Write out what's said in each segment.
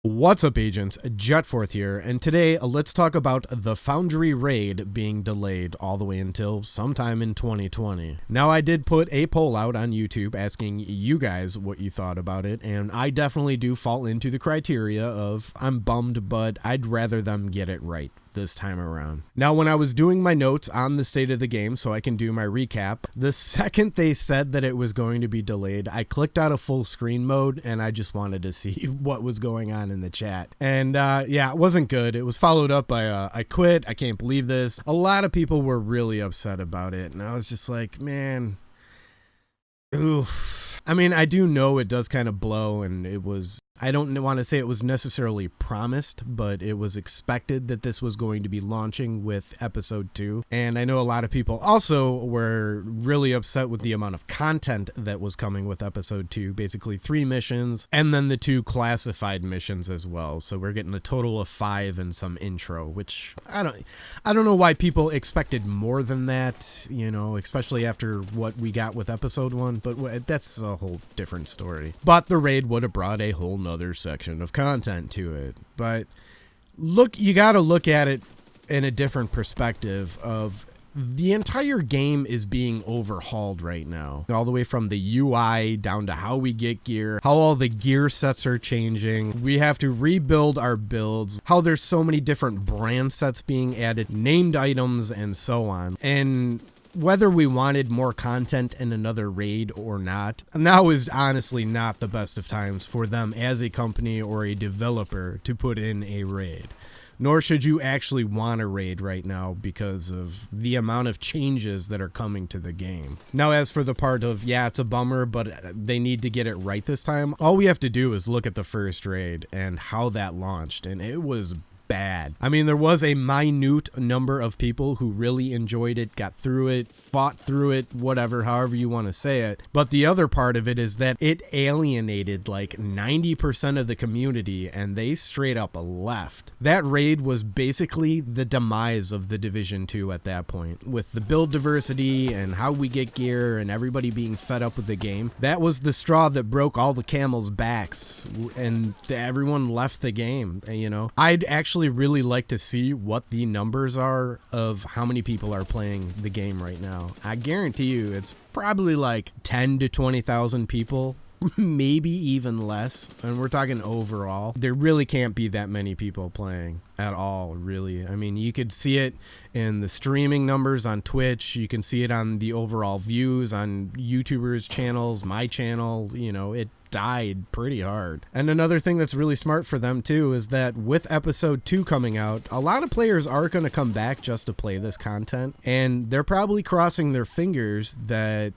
What's up, agents? Jetforth here, and today let's talk about the Foundry raid being delayed all the way until sometime in 2020. Now, I did put a poll out on YouTube asking you guys what you thought about it, and I definitely do fall into the criteria of I'm bummed, but I'd rather them get it right this time around. Now, when I was doing my notes on the state of the game so I can do my recap, the second they said that it was going to be delayed, I clicked out of full screen mode and I just wanted to see what was going on in the chat. And yeah, it wasn't good. It was followed up by I quit, I can't believe this. A lot of people were really upset about it, and I was just like, man, oof. I mean, I do know it does kind of blow, and it was, I don't want to say it was necessarily promised, but it was expected that this was going to be launching with episode 2. And I know a lot of people also were really upset with the amount of content that was coming with episode 2, basically 3 missions and then the 2 classified missions as well. So we're getting a total of 5 and some intro, which I don't know why people expected more than that, you know, especially after what we got with episode 1, but that's a whole different story. But the raid would have brought a whole nother section of content to it. But look, you got to look at it in a different perspective of the entire game is being overhauled right now, all the way from the UI down to how we get gear, how all the gear sets are changing. We have to rebuild our builds, how there's so many different brand sets being added, named items, and so on. And whether we wanted more content in another raid or not, now is honestly not the best of times for them as a company or a developer to put in a raid. Nor should you actually want a raid right now because of the amount of changes that are coming to the game. Now, as for the part of, yeah, it's a bummer, but they need to get it right this time, all we have to do is look at the first raid and how that launched, and it was bad. I mean, there was a minute number of people who really enjoyed it, got through it, fought through it, whatever, however you want to say it. But the other part of it is that it alienated like 90% of the community, and they straight up left. That raid was basically the demise of the Division 2 at that point, with the build diversity and how we get gear and everybody being fed up with the game. That was the straw that broke all the camel's backs, and everyone left the game. You know, I'd actually really like to see what the numbers are of how many people are playing the game right now. I guarantee you it's probably like 10 to 20,000 people, maybe even less, and we're talking overall. There really can't be that many people playing at all, really. I mean, you could see it in the streaming numbers on Twitch, you can see it on the overall views on YouTubers' channels, my channel, you know, it died pretty hard. And another thing that's really smart for them too is that with episode 2 coming out, a lot of players are going to come back just to play this content, and they're probably crossing their fingers that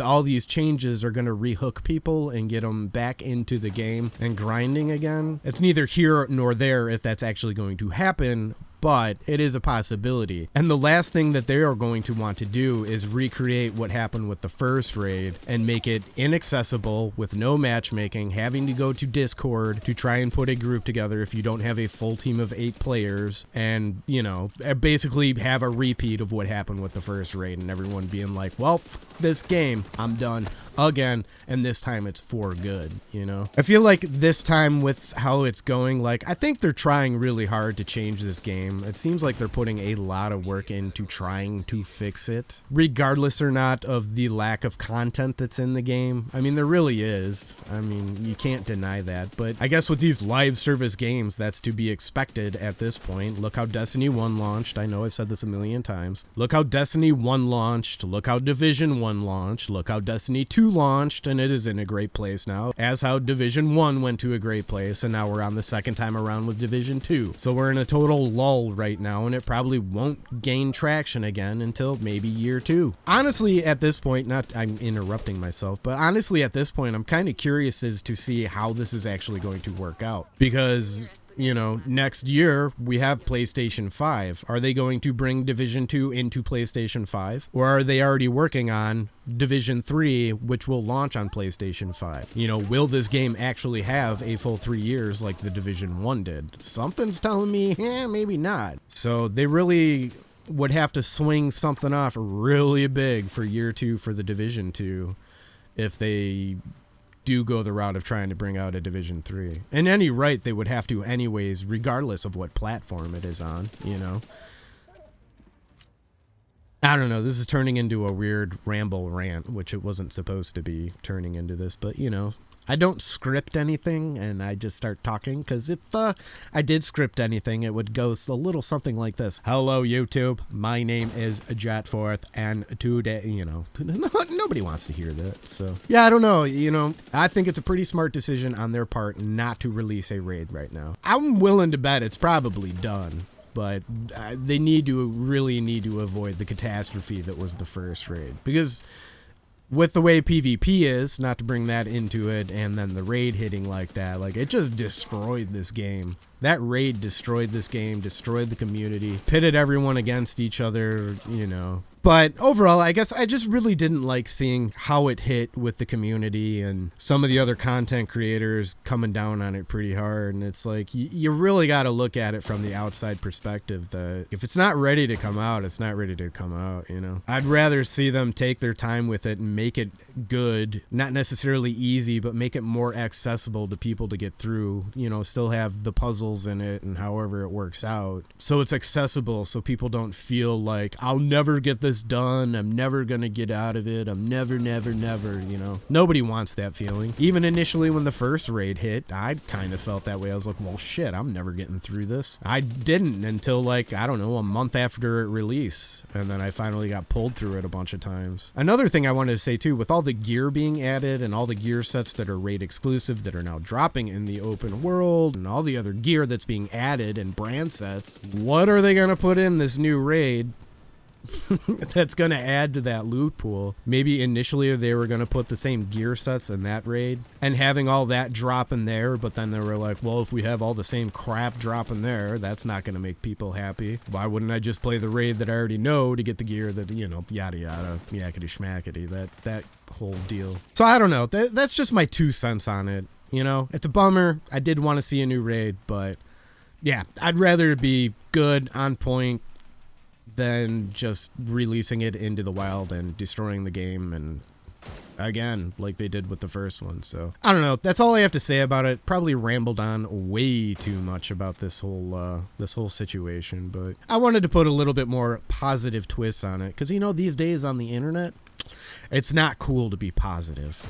all these changes are going to rehook people and get them back into the game and grinding again. It's neither here nor there if that's actually going to happen, but it is a possibility. And the last thing that they are going to want to do is recreate what happened with the first raid and make it inaccessible with no matchmaking, having to go to Discord to try and put a group together if you don't have a full team of 8 players, and, you know, basically have a repeat of what happened with the first raid and everyone being like, well, this game, I'm done again, and this time it's for good, you know? I feel like this time with how it's going, like, I think they're trying really hard to change this game. It seems like they're putting a lot of work into trying to fix it, regardless or not of the lack of content that's in the game. I mean, there really is. I mean, you can't deny that, but I guess with these live service games, that's to be expected at this point. Look how Destiny 1 launched. I know I've said this a million times. Look how Destiny 1 launched. Look how Division 1 launched. Look how Destiny 2 launched, and it is in a great place now, as how Division 1 went to a great place, and now we're on the second time around with Division 2. So we're in a total lull right now, and it probably won't gain traction again until maybe year 2. Honestly, at this point, I'm interrupting myself, but honestly at this point, I'm kind of curious as to see how this is actually going to work out, because, you know, next year we have PlayStation 5. Are they going to bring Division 2 into PlayStation 5? Or are they already working on Division 3, which will launch on PlayStation 5? You know, will this game actually have a full 3 years like the Division 1 did? Something's telling me, maybe not. So they really would have to swing something off really big for year 2 for the Division 2 if they do go the route of trying to bring out a Division 3. And any right, they would have to anyways, regardless of what platform it is on, you know. I don't know, this is turning into a weird ramble rant, which it wasn't supposed to be turning into this, but, you know, I don't script anything, and I just start talking, because if I did script anything, it would go a little something like this. Hello, YouTube. My name is Jetforth, and today, you know, nobody wants to hear that, so. Yeah, I don't know, you know, I think it's a pretty smart decision on their part not to release a raid right now. I'm willing to bet it's probably done. But they really need to avoid the catastrophe that was the first raid. Because with the way PvP is, not to bring that into it, and then the raid hitting like that, like, it just destroyed this game. That raid destroyed this game, destroyed the community, pitted everyone against each other, you know. But overall, I guess I just really didn't like seeing how it hit with the community and some of the other content creators coming down on it pretty hard. And it's like, you really got to look at it from the outside perspective that if it's not ready to come out, it's not ready to come out, you know. I'd rather see them take their time with it and make it good, not necessarily easy, but make it more accessible to people to get through, you know, still have the puzzles in it and however it works out. So it's accessible so people don't feel like, I'll never get this done, I'm never gonna get out of it, I'm never, you know. Nobody wants that feeling. Even initially when the first raid hit, I kind of felt that way. I was like, well, shit, I'm never getting through this. I didn't until, like, I don't know, a month after it release, and then I finally got pulled through it a bunch of times. Another thing I wanted to say too, with all the gear being added and all the gear sets that are raid exclusive that are now dropping in the open world and all the other gear that's being added and brand sets, what are they gonna put in this new raid that's going to add to that loot pool? Maybe initially they were going to put the same gear sets in that raid and having all that drop in there, but then they were like, well, if we have all the same crap drop in there, that's not going to make people happy. Why wouldn't I just play the raid that I already know to get the gear that, you know, yada yada, yakety schmackety, that whole deal. So I don't know, that's just my 2 cents on it, you know. It's a bummer. I did want to see a new raid, but yeah, I'd rather it be good, on point, than just releasing it into the wild and destroying the game and again like they did with the first one. So I don't know, that's all I have to say about it. Probably rambled on way too much about this whole situation, but I wanted to put a little bit more positive twists on it, because you know, these days on the internet, it's not cool to be positive.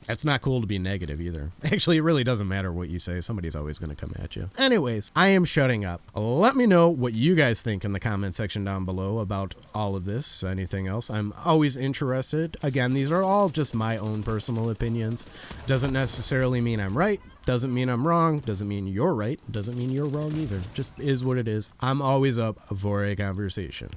It's not cool to be negative either. Actually, it really doesn't matter what you say. Somebody's always going to come at you. Anyways, I am shutting up. Let me know what you guys think in the comment section down below about all of this, anything else. I'm always interested. Again, these are all just my own personal opinions. Doesn't necessarily mean I'm right. Doesn't mean I'm wrong. Doesn't mean you're right. Doesn't mean you're wrong either. Just is what it is. I'm always up for a conversation.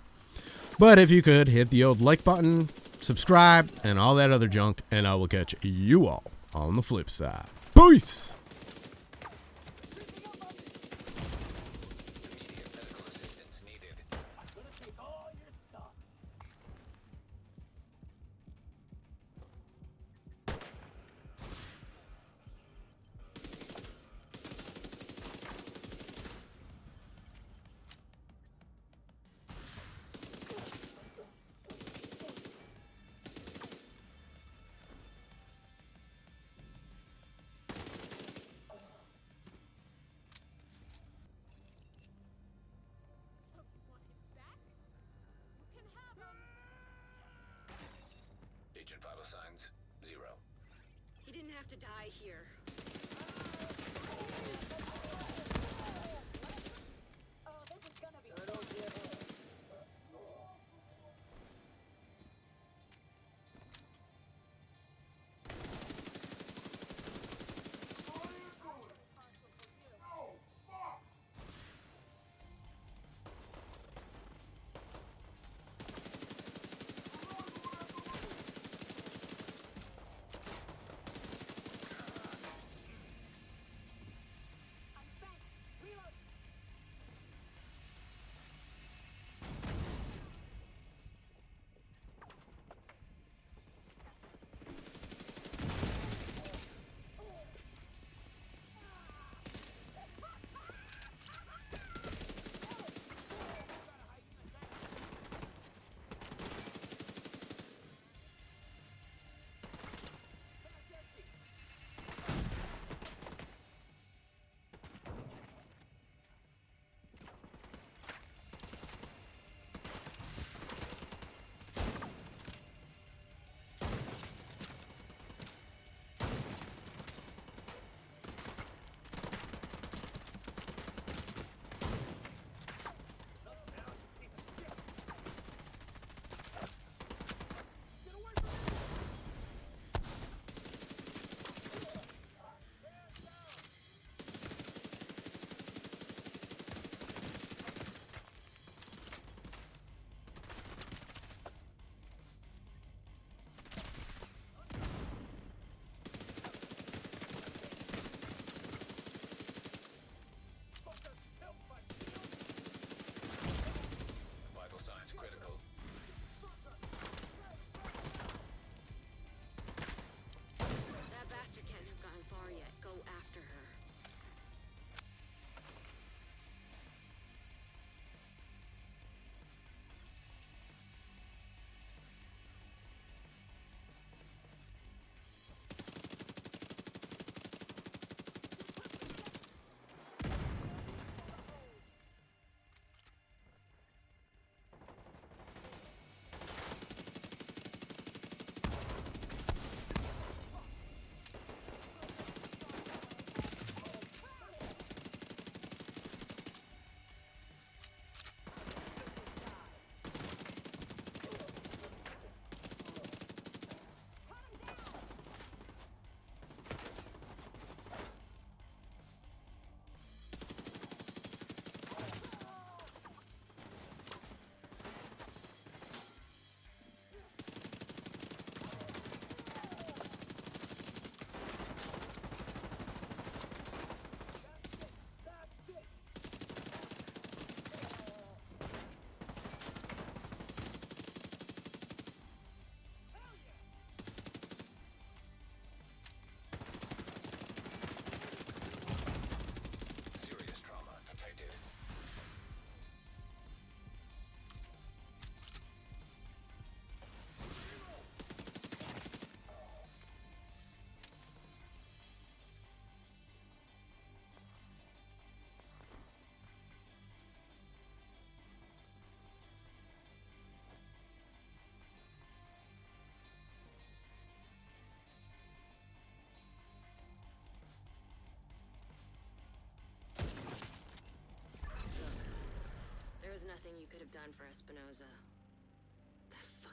But if you could hit the old like button, subscribe, and all that other junk, and I will catch you all on the flip side. Peace! Agent vital signs, 0. He didn't have to die here. everything you could have done for Espinosa.